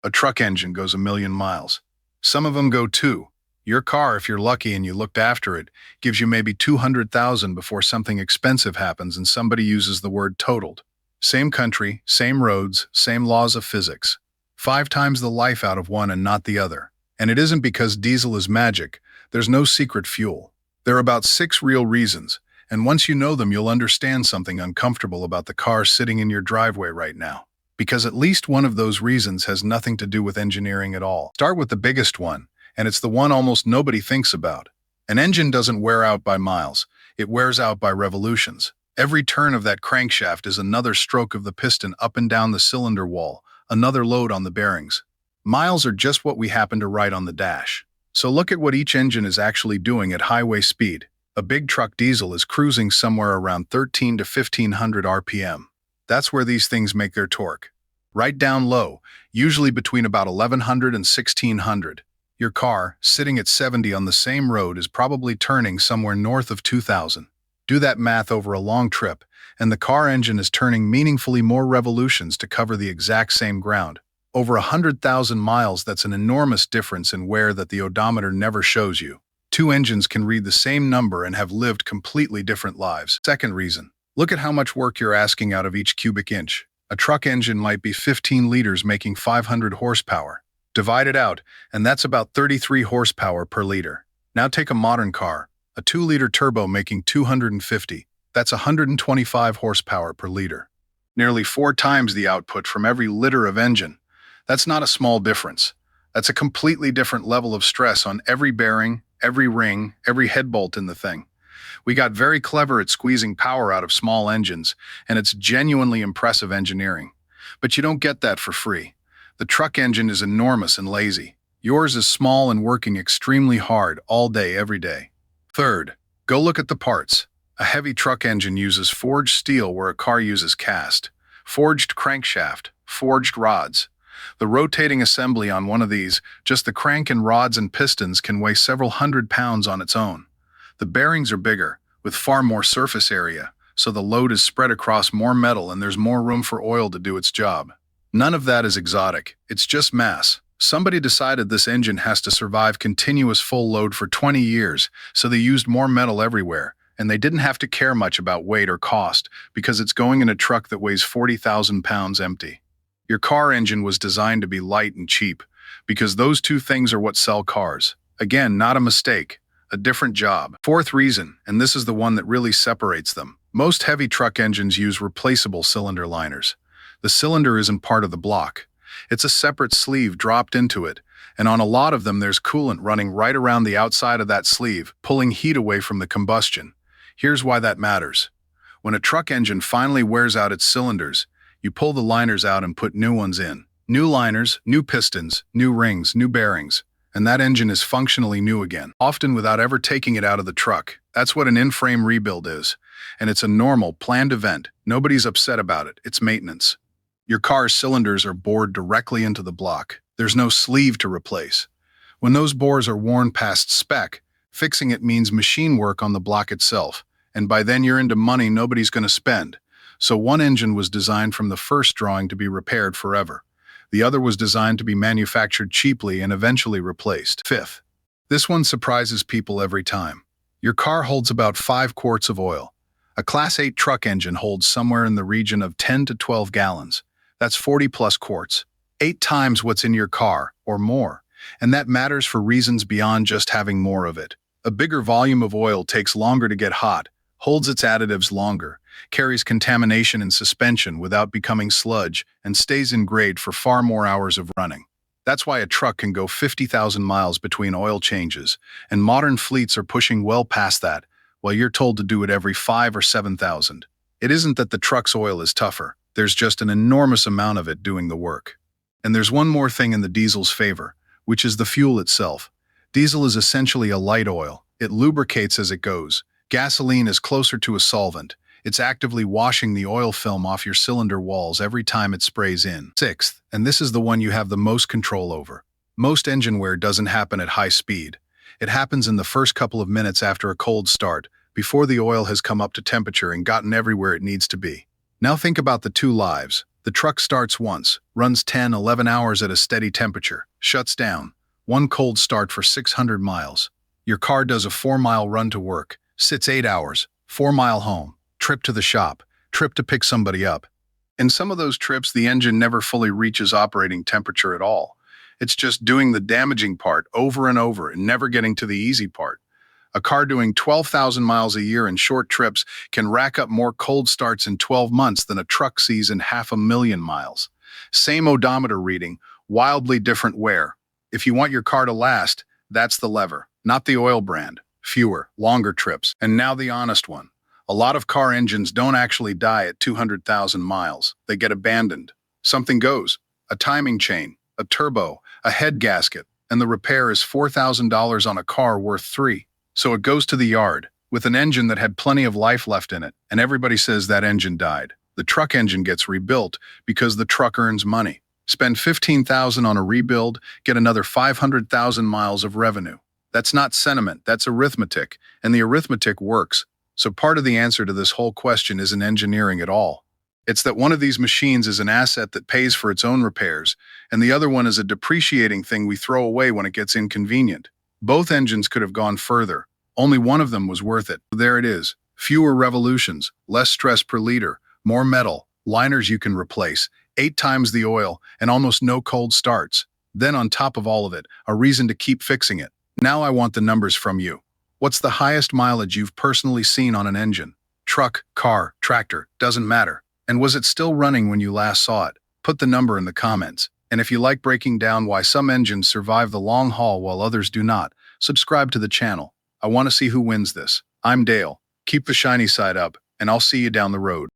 A truck engine goes a million miles. Some of them go two. Your car, if you're lucky and you looked after it, gives you maybe 200,000 before something expensive happens and somebody uses the word totaled. Same country, same roads, same laws of physics. 5 times the life out of one and not the other. And it isn't because diesel is magic. There's no secret fuel. There are about 6 real reasons, and once you know them, you'll understand something uncomfortable about the car sitting in your driveway right now. Because at least one of those reasons has nothing to do with engineering at all. Start with the biggest one, and it's the one almost nobody thinks about. An engine doesn't wear out by miles. It wears out by revolutions. Every turn of that crankshaft is another stroke of the piston up and down the cylinder wall, another load on the bearings. Miles are just what we happen to write on the dash. So look at what each engine is actually doing at highway speed. A big truck diesel is cruising somewhere around 13 to 1500 RPM. That's where these things make their torque. Right down low, usually between about 1100 and 1600. Your car, sitting at 70 on the same road, is probably turning somewhere north of 2000. Do that math over a long trip, and the car engine is turning meaningfully more revolutions to cover the exact same ground. Over 100,000 miles, that's an enormous difference in wear that the odometer never shows you. 2 engines can read the same number and have lived completely different lives. Second reason, look at how much work you're asking out of each cubic inch. A truck engine might be 15 liters making 500 horsepower. Divide it out, and that's about 33 horsepower per liter. Now take a modern car, a 2-liter turbo making 250. That's 125 horsepower per liter. Nearly 4 times the output from every liter of engine. That's not a small difference. That's a completely different level of stress on every bearing, every ring, every head bolt in the thing. We got very clever at squeezing power out of small engines, and it's genuinely impressive engineering. But you don't get that for free. The truck engine is enormous and lazy. Yours is small and working extremely hard all day, every day. Third, go look at the parts. A heavy truck engine uses forged steel where a car uses cast. Forged crankshaft, forged rods. The rotating assembly on one of these, just the crank and rods and pistons, can weigh several hundred pounds on its own. The bearings are bigger, with far more surface area, so the load is spread across more metal and there's more room for oil to do its job. None of that is exotic, it's just mass. Somebody decided this engine has to survive continuous full load for 20 years, so they used more metal everywhere, and they didn't have to care much about weight or cost because it's going in a truck that weighs 40,000 pounds empty. Your car engine was designed to be light and cheap, because those 2 things are what sell cars. Again, not a mistake, a different job. Fourth reason, and this is the one that really separates them. Most heavy truck engines use replaceable cylinder liners. The cylinder isn't part of the block. It's a separate sleeve dropped into it, and on a lot of them there's coolant running right around the outside of that sleeve, pulling heat away from the combustion. Here's why that matters. When a truck engine finally wears out its cylinders, you pull the liners out and put new ones in. New liners, new pistons, new rings, new bearings, and that engine is functionally new again, often without ever taking it out of the truck. That's what an in-frame rebuild is, and it's a normal, planned event. Nobody's upset about it. It's maintenance. Your car's cylinders are bored directly into the block. There's no sleeve to replace. When those bores are worn past spec, fixing it means machine work on the block itself, and by then you're into money nobody's going to spend. So one engine was designed from the first drawing to be repaired forever. The other was designed to be manufactured cheaply and eventually replaced. Fifth, this one surprises people every time. Your car holds about 5 quarts of oil. A Class 8 truck engine holds somewhere in the region of 10 to 12 gallons. That's 40 plus quarts. 8 times what's in your car, or more. And that matters for reasons beyond just having more of it. A bigger volume of oil takes longer to get hot, holds its additives longer, carries contamination in suspension without becoming sludge, and stays in grade for far more hours of running. That's why a truck can go 50,000 miles between oil changes, and modern fleets are pushing well past that, while you're told to do it every 5 or 7,000. It isn't that the truck's oil is tougher, there's just an enormous amount of it doing the work. And there's one more thing in the diesel's favor, which is the fuel itself. Diesel is essentially a light oil. It lubricates as it goes. Gasoline is closer to a solvent. It's actively washing the oil film off your cylinder walls every time it sprays in. Sixth, and this is the one you have the most control over. Most engine wear doesn't happen at high speed. It happens in the first couple of minutes after a cold start, before the oil has come up to temperature and gotten everywhere it needs to be. Now think about the 2 lives, The truck starts once, runs 10, 11 hours at a steady temperature, shuts down. One cold start for 600 miles. Your car does a 4-mile run to work, sits 8 hours, 4-mile home, trip to the shop, trip to pick somebody up. In some of those trips, the engine never fully reaches operating temperature at all. It's just doing the damaging part over and over and never getting to the easy part. A car doing 12,000 miles a year in short trips can rack up more cold starts in 12 months than a truck sees in 500,000 miles. Same odometer reading, wildly different wear. If you want your car to last, that's the lever, not the oil brand. Fewer, longer trips. And now the honest one. A lot of car engines don't actually die at 200,000 miles. They get abandoned. Something goes. A timing chain, a turbo, a head gasket, and the repair is $4,000 on a car worth $3,000. So it goes to the yard, with an engine that had plenty of life left in it, and everybody says that engine died. The truck engine gets rebuilt because the truck earns money. Spend $15,000 on a rebuild, get another 500,000 miles of revenue. That's not sentiment, that's arithmetic, and the arithmetic works. So part of the answer to this whole question isn't engineering at all. It's that one of these machines is an asset that pays for its own repairs, and the other one is a depreciating thing we throw away when it gets inconvenient. Both engines could have gone further. Only one of them was worth it. There it is. Fewer revolutions, less stress per liter, more metal, liners you can replace, 8 times the oil, and almost no cold starts. Then on top of all of it, a reason to keep fixing it. Now I want the numbers from you. What's the highest mileage you've personally seen on an engine? Truck, car, tractor, doesn't matter. And was it still running when you last saw it? Put the number in the comments. And if you like breaking down why some engines survive the long haul while others do not, subscribe to the channel. I want to see who wins this. I'm Dale. Keep the shiny side up, and I'll see you down the road.